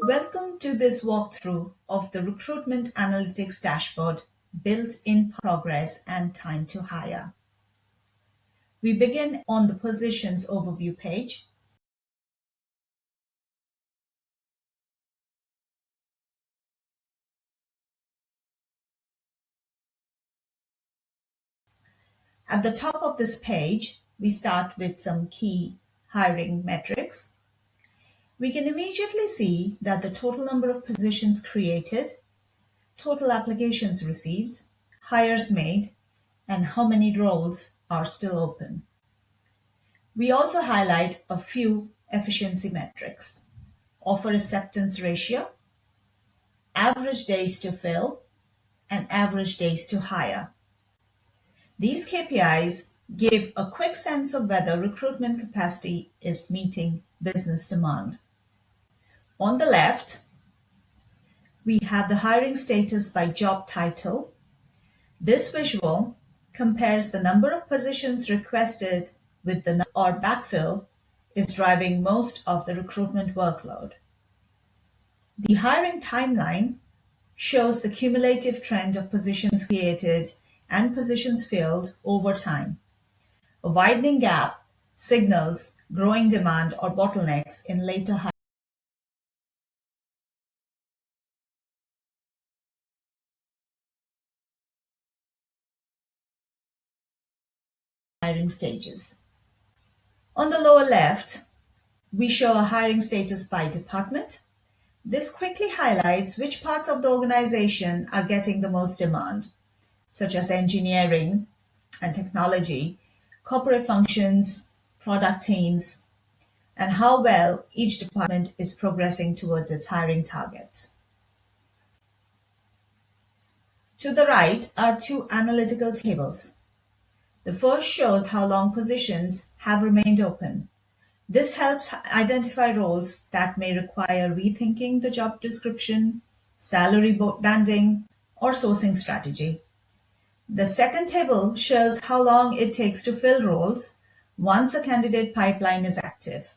Welcome to this walkthrough of the Recruitment Analytics dashboard, Built in Progress and Time to Hire. We begin on the Positions Overview page. At the top of this page, we start with some key hiring metrics. We can immediately see that the total number of positions created, total applications received, hires made, and how many roles are still open. We also highlight a few efficiency metrics: offer acceptance ratio, average days to fill, and average days to hire. These KPIs give a quick sense of whether recruitment capacity is meeting business demand. On the left, we have the hiring status by job title. This visual compares the number of positions requested with the or backfill is driving most of the recruitment workload. The hiring timeline shows the cumulative trend of positions created and positions filled over time. A widening gap signals growing demand or bottlenecks in later hiring stages. On the lower left, we show a hiring status by department. This quickly highlights which parts of the organization are getting the most demand, such as engineering and technology, corporate functions, product teams, and how well each department is progressing towards its hiring targets. To the right are two analytical tables. The first shows how long positions have remained open. This helps identify roles that may require rethinking the job description, salary banding, or sourcing strategy. The second table shows how long it takes to fill roles once a candidate pipeline is active.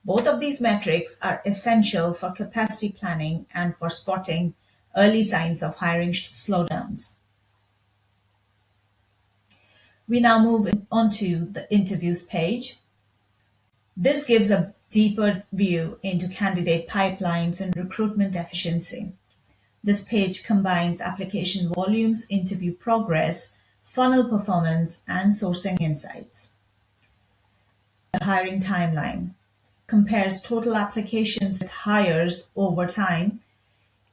Both of these metrics are essential for capacity planning and for spotting early signs of hiring slowdowns. We now move on to the interviews page. This gives a deeper view into candidate pipelines and recruitment efficiency. This page combines application volumes, interview progress, funnel performance, and sourcing insights. The hiring timeline compares total applications with hires over time.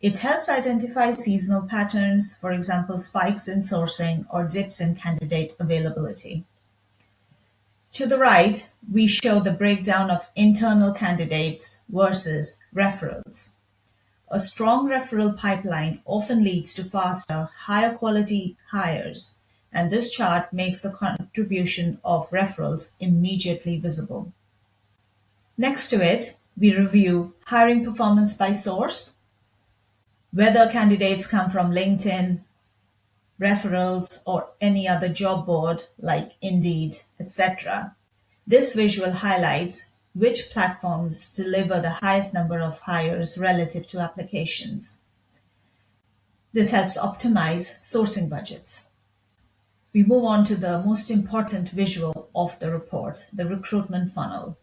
It helps identify seasonal patterns, for example, spikes in sourcing or dips in candidate availability. To the right, we show the breakdown of internal candidates versus referrals. A strong referral pipeline often leads to faster, higher quality hires, and this chart makes the contribution of referrals immediately visible. Next to it, we review hiring performance by source, whether candidates come from LinkedIn, referrals, or any other job board like Indeed, etc. This visual highlights which platforms deliver the highest number of hires relative to applications. This helps optimize sourcing budgets. We move on to the most important visual of the report, the recruitment funnel.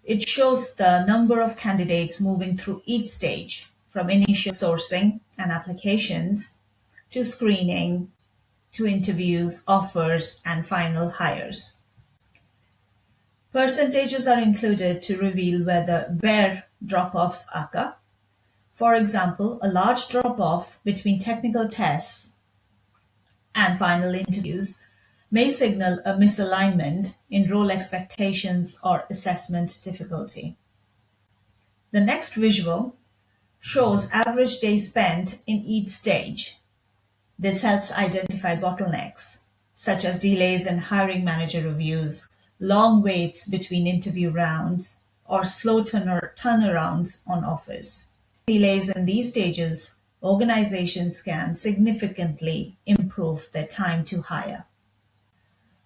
It shows the number of candidates moving through each stage, from initial sourcing and applications to screening, to interviews, offers, and final hires. Percentages are included to reveal where drop-offs occur. For example, a large drop-off between technical tests and final interviews may signal a misalignment in role expectations or assessment difficulty. The next visual shows average days spent in each stage. This helps identify bottlenecks, such as delays in hiring manager reviews, long waits between interview rounds, or slow turnarounds on offers. Delays in these stages, organizations can significantly improve their time to hire.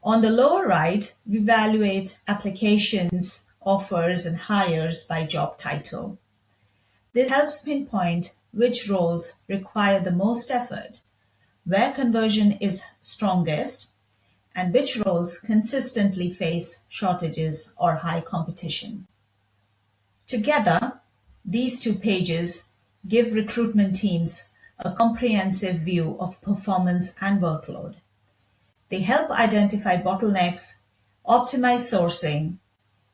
On the lower right, we evaluate applications, offers, and hires by job title. This helps pinpoint which roles require the most effort, where conversion is strongest, and which roles consistently face shortages or high competition. Together, these two pages give recruitment teams a comprehensive view of performance and workload. They help identify bottlenecks, optimize sourcing,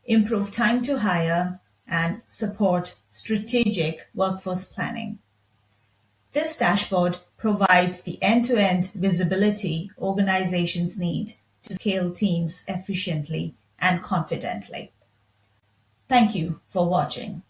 improve time to hire, and support strategic workforce planning. This dashboard provides the end-to-end visibility organizations need to scale teams efficiently and confidently. Thank you for watching.